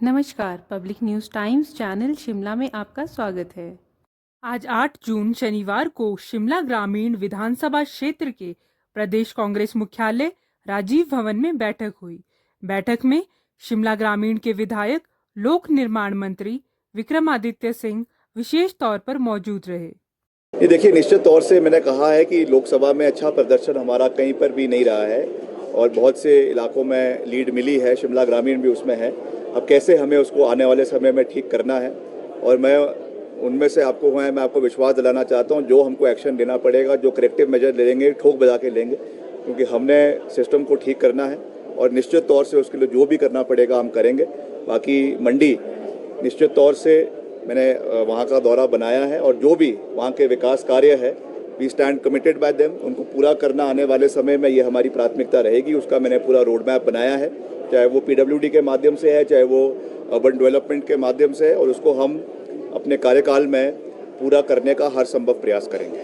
नमस्कार, public news times channel Shimla में आपका स्वागत है। आज 8 जून शनिवार को शिमला ग्रामीण विधानसभा क्षेत्र के प्रदेश कांग्रेस मुख्यालय राजीव भवन में बैठक हुई। बैठक में शिमला ग्रामीण के विधायक लोक निर्माण मंत्री विक्रमादित्य सिंह विशेष तौर पर मौजूद रहे। ये देखिए, निश्चित तौर से मैंने कहा है कि लोकसभा में अच्छा प्रदर्शन हमारा कहीं पर भी नहीं रहा है और बहुत से इलाकों में लीड मिली है, शिमला ग्रामीण भी उसमें है। अब कैसे हमें उसको आने वाले समय में ठीक करना है, और मैं उनमें से मैं आपको विश्वास दिलाना चाहता हूँ, जो हमको एक्शन लेना पड़ेगा, जो करेक्टिव मेजर लेंगे, ठोक बजा के लेंगे, क्योंकि हमने सिस्टम को ठीक करना है और निश्चित तौर से उसके लिए जो भी करना पड़ेगा हम करेंगे। बाकी मंडी निश्चित तौर से मैंने वहाँ का दौरा बनाया है और जो भी वहाँ के विकास कार्य है, we stand committed by them, उनको पूरा करना आने वाले समय में ये हमारी प्राथमिकता रहेगी। उसका मैंने पूरा रोड मैप बनाया है, चाहे वो PWD के माध्यम से है, चाहे वो अर्बन डेवलपमेंट के माध्यम से है, और उसको हम अपने कार्यकाल में पूरा करने का हर संभव प्रयास करेंगे।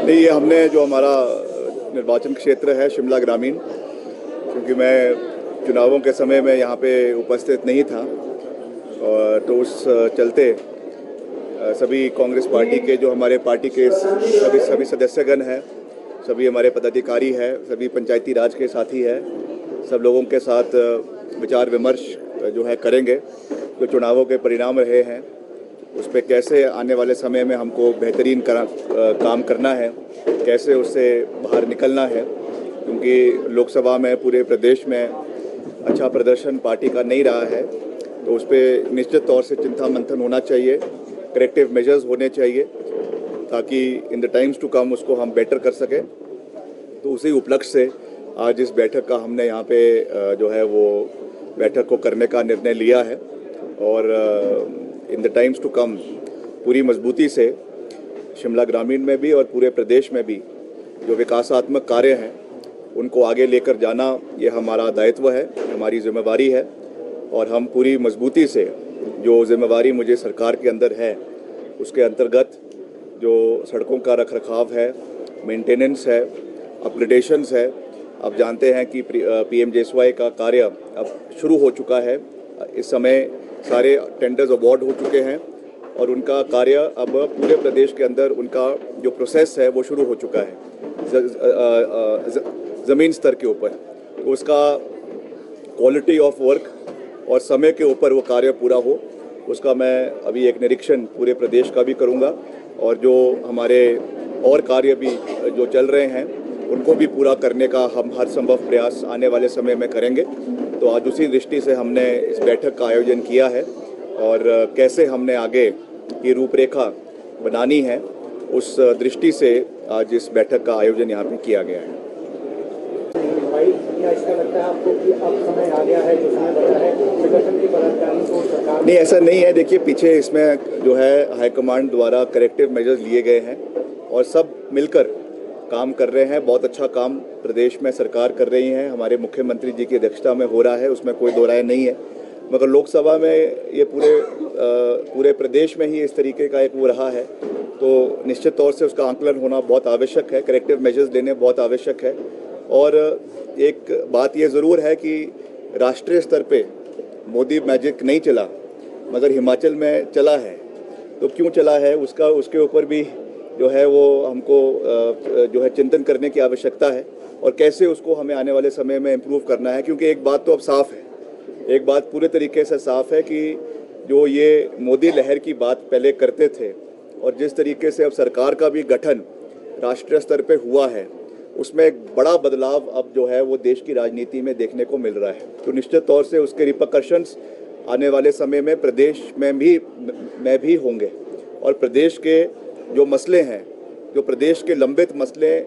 नहीं, ये हमने जो हमारा निर्वाचन क्षेत्र है शिमला ग्रामीण, क्योंकि मैं चुनावों के समय में यहाँ पे उपस्थित नहीं था, और तो उस चलते सभी कांग्रेस पार्टी के जो हमारे पार्टी के सभी सदस्यगण हैं, सभी हमारे पदाधिकारी हैं, सभी पंचायती राज के साथी हैं, सब लोगों के साथ विचार विमर्श जो है करेंगे। जो चुनावों के परिणाम रहे हैं उस पर कैसे आने वाले समय में हमको बेहतरीन काम करना है, कैसे उससे बाहर निकलना है, क्योंकि लोकसभा में पूरे प्रदेश में अच्छा प्रदर्शन पार्टी का नहीं रहा है, तो उस पर निश्चित तौर से चिंता मंथन होना चाहिए, करेक्टिव मेजर्स होने चाहिए, ताकि in the times to come उसको हम बेटर कर सकें। तो उसी उपलक्ष्य से आज इस बैठक का हमने यहाँ पे जो है वो बैठक को करने का निर्णय लिया है, और in the times to come पूरी मजबूती से शिमला ग्रामीण में भी और पूरे प्रदेश में भी जो विकासात्मक कार्य हैं उनको आगे लेकर जाना, ये हमारा दायित्व है, हमारी जिम्मेवारी है, और हम पूरी मजबूती से जो जिम्मेवारी मुझे सरकार के अंदर है उसके अंतर्गत जो सड़कों का रखरखाव है, मेंटेनेंस है, अपग्रेडेशंस है। आप जानते हैं कि PMJSY का कार्य अब शुरू हो चुका है। इस समय सारे टेंडर्स अवार्ड हो चुके हैं और उनका कार्य अब पूरे प्रदेश के अंदर उनका जो प्रोसेस है वो शुरू हो चुका है ज़मीन स्तर के ऊपर। तो उसका क्वालिटी ऑफ वर्क और समय के ऊपर वो कार्य पूरा हो, उसका मैं अभी एक निरीक्षण पूरे प्रदेश का भी करूंगा, और जो हमारे और कार्य भी जो चल रहे हैं उनको भी पूरा करने का हम हर संभव प्रयास आने वाले समय में करेंगे। तो आज उसी दृष्टि से हमने इस बैठक का आयोजन किया है, और कैसे हमने आगे की रूपरेखा बनानी है उस दृष्टि से आज इस बैठक का आयोजन यहाँ पे किया गया है। क्या इसका लगता है आपको कि अब समय आ गया है, जो समय बचा है प्रदर्शन के पदाधिकारियों को सरकार? नहीं, ऐसा नहीं है। देखिए, पीछे इसमें जो है हाईकमांड द्वारा करेक्टिव मेजर्स लिए गए हैं और सब मिलकर काम कर रहे हैं। बहुत अच्छा काम प्रदेश में सरकार कर रही है, हमारे मुख्यमंत्री जी की अध्यक्षता में हो रहा है, उसमें कोई दो राय नहीं है। मगर लोकसभा में ये पूरे प्रदेश में ही इस तरीके का एक वो रहा है, तो निश्चित तौर से उसका आंकलन होना बहुत आवश्यक है, करेक्टिव मेजर्स लेने बहुत आवश्यक है। और एक बात ये ज़रूर है कि राष्ट्रीय स्तर पे मोदी मैजिक नहीं चला, मगर हिमाचल में चला है। तो क्यों चला है उसके ऊपर भी जो है वो हमको जो है चिंतन करने की आवश्यकता है, और कैसे उसको हमें आने वाले समय में इम्प्रूव करना है। क्योंकि एक बात तो अब साफ़ है, एक बात पूरे तरीके से साफ़ है कि जो ये मोदी लहर की बात पहले करते थे और जिस तरीके से अब सरकार का भी गठन राष्ट्रीय स्तर पे हुआ है, उसमें एक बड़ा बदलाव अब जो है वो देश की राजनीति में देखने को मिल रहा है। तो निश्चित तौर से उसके रिपरकशंस आने वाले समय में प्रदेश में भी होंगे, और प्रदेश के जो मसले हैं, जो प्रदेश के लंबित मसले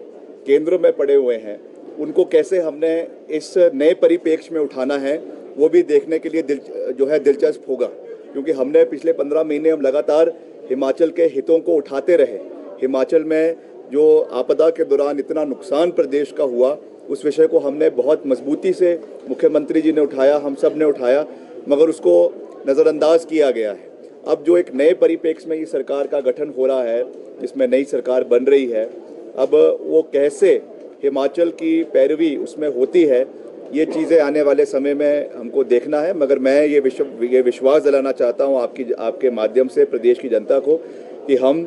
केंद्र में पड़े हुए हैं, उनको कैसे हमने इस नए परिप्रेक्ष्य में उठाना है वो भी देखने के लिए दिलचस्प होगा। क्योंकि हमने पिछले 15 महीने हम लगातार हिमाचल के हितों को उठाते रहे। हिमाचल में जो आपदा के दौरान इतना नुकसान प्रदेश का हुआ, उस विषय को हमने बहुत मजबूती से मुख्यमंत्री जी ने उठाया, हम सब ने उठाया, मगर उसको नज़रअंदाज किया गया है। अब जो एक नए परिप्रेक्ष्य में ये सरकार का गठन हो रहा है, जिसमें नई सरकार बन रही है, अब वो कैसे हिमाचल की पैरवी उसमें होती है ये चीज़ें आने वाले समय में हमको देखना है, मगर मैं ये विश्वास दिलाना चाहता हूँ आपके माध्यम से प्रदेश की जनता को कि हम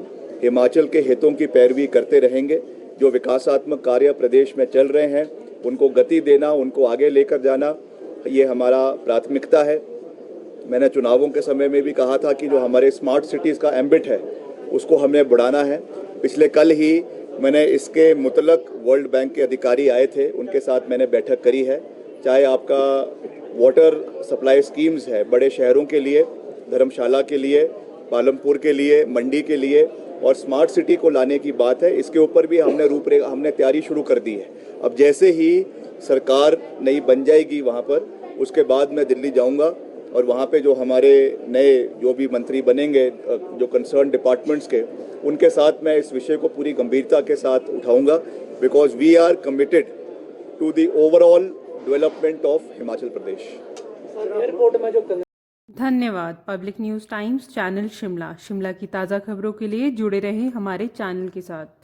हिमाचल के हितों की पैरवी करते रहेंगे। जो विकासात्मक कार्य प्रदेश में चल रहे हैं उनको गति देना, उनको आगे लेकर जाना, ये हमारा प्राथमिकता है। मैंने चुनावों के समय में भी कहा था कि जो हमारे स्मार्ट सिटीज़ का एम्बिट है उसको हमें बढ़ाना है। पिछले कल ही मैंने इसके मुतलक वर्ल्ड बैंक के अधिकारी आए थे, उनके साथ मैंने बैठक करी है। चाहे आपका वाटर सप्लाई स्कीम्स है बड़े शहरों के लिए, धर्मशाला के लिए, पालमपुर के लिए, मंडी के लिए, और स्मार्ट सिटी को लाने की बात है, इसके ऊपर भी हमने तैयारी शुरू कर दी है। अब जैसे ही सरकार नई बन जाएगी वहाँ पर, उसके बाद मैं दिल्ली जाऊँगा और वहाँ पे जो हमारे नए जो भी मंत्री बनेंगे जो कंसर्न डिपार्टमेंट्स के, उनके साथ मैं इस विषय को पूरी गंभीरता के साथ उठाऊंगा, because we are committed to the overall development of Himachal Pradesh. Airport में जो धन्यवाद। Public news times channel Shimla की ताज़ा खबरों के लिए जुड़े रहें हमारे चैनल के साथ।